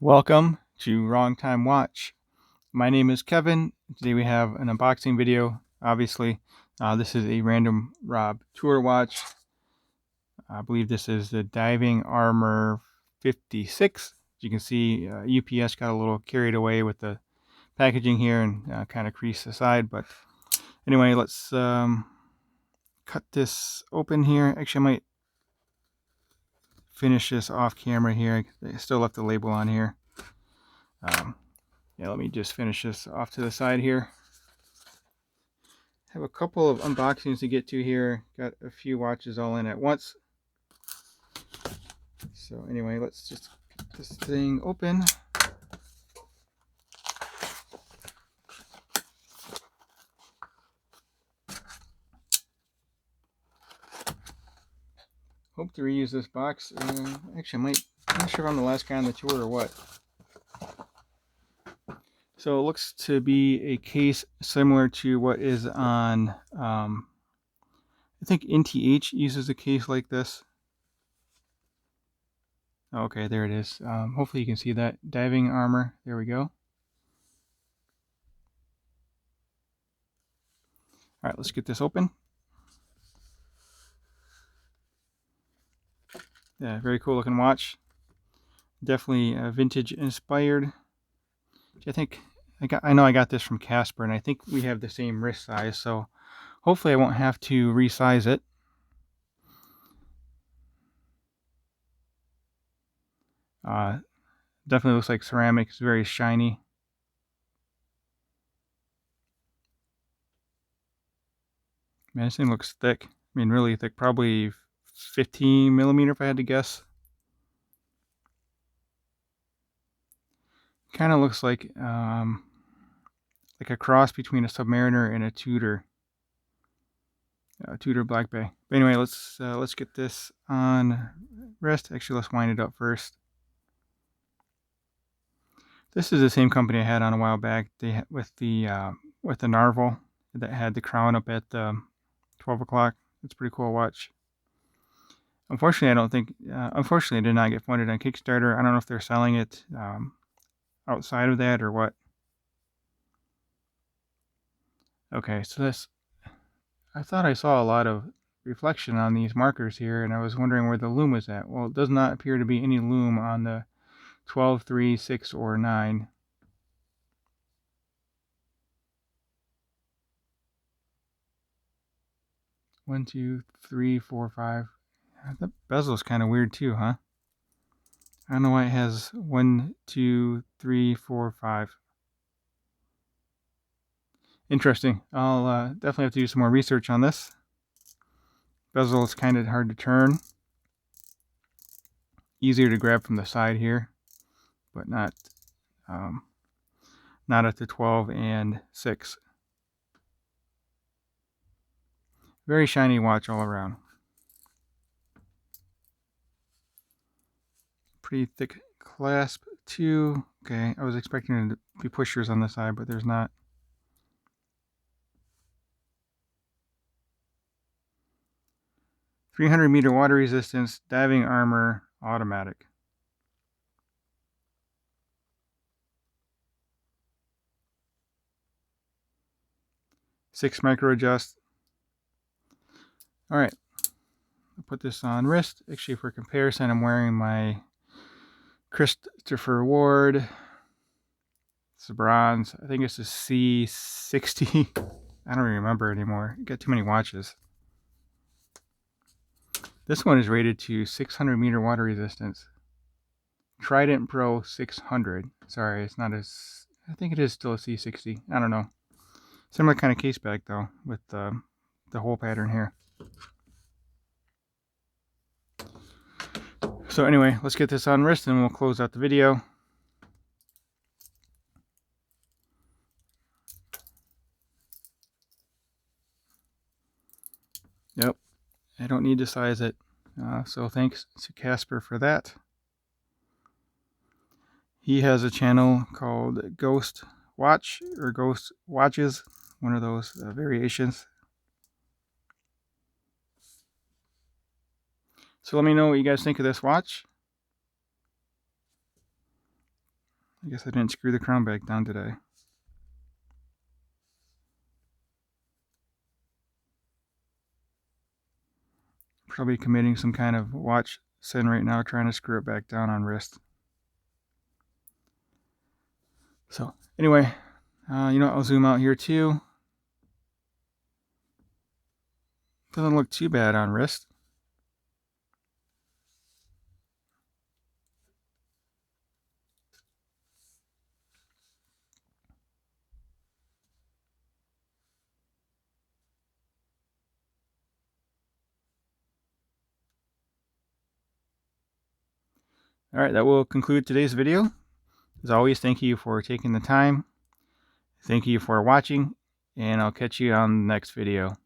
Welcome to Wrong Time Watch. My name is Kevin. Today we have an unboxing video. Obviously, this is a random Rob tour watch. I believe this is the Diving Armour 56. As you can see, UPS got a little carried away with the packaging here and kind of creased aside. But anyway, let's cut this open here. Actually, I might finish this off camera here. I still left the label on here. Yeah, let me just finish this off to the side here. Have a couple of unboxings to get to here. Got a few watches all in at once. So anyway, let's just get this thing open. Hope to reuse this box. Actually, I'm not sure if I'm the last guy on the tour or what. So it looks to be a case similar to what is on, I think NTH uses a case like this. Okay, there it is. Hopefully you can see that. Diving Armour. There we go. All right, let's get this open. Yeah, very cool looking watch. Definitely vintage inspired. I know I got this from Casper, and I think we have the same wrist size, so hopefully I won't have to resize it. Definitely looks like ceramic. It's very shiny. Man, this thing looks thick. I mean, really thick. Probably 15 millimeter if I had to guess. Kind of looks like a cross between a Submariner and a Tudor. Tudor Black Bay. But anyway, let's get this on wrist. Actually, let's wind it up first. This is the same company I had on a while back. They with the narval that had the crown up at 12 o'clock. It's a pretty cool watch. Unfortunately, unfortunately, it did not get funded on Kickstarter. I don't know if they're selling it outside of that or what. Okay, so I thought I saw a lot of reflection on these markers here, and I was wondering where the lume was at. Well, it does not appear to be any lume on the 12, 3, 6, or 9. One, 2, 3, 4, 5. The bezel's kind of weird too, huh? I don't know why it has 1, 2, 3, 4, 5. Interesting. I'll definitely have to do some more research on this. Bezel is kind of hard to turn. Easier to grab from the side here, but not at the 12 and 6. Very shiny watch all around. Pretty thick clasp too. Okay, I was expecting there to be pushers on the side, but there's not. "300-meter water resistance, Diving Armour, automatic." Six micro adjust. All right, I'll put this on wrist. Actually, for comparison, I'm wearing my Christopher Ward. It's a bronze. I think it's a C60. I don't remember anymore. I got too many watches. This one is rated to 600-meter water resistance. Trident Pro 600. Sorry, it's not as... I think it is still a C60. I don't know. Similar kind of case back though, with the hole pattern here. So anyway, let's get this on wrist and we'll close out the video. Yep, I don't need to size it. So thanks to Casper for that. He has a channel called Ghost Watch or Ghost Watches, one of those variations. So let me know what you guys think of this watch. I guess I didn't screw the crown back down today. Probably committing some kind of watch sin right now, trying to screw it back down on wrist. So anyway, I'll zoom out here too. Doesn't look too bad on wrist. All right, that will conclude today's video. As always, thank you for taking the time. Thank you for watching, and I'll catch you on the next video.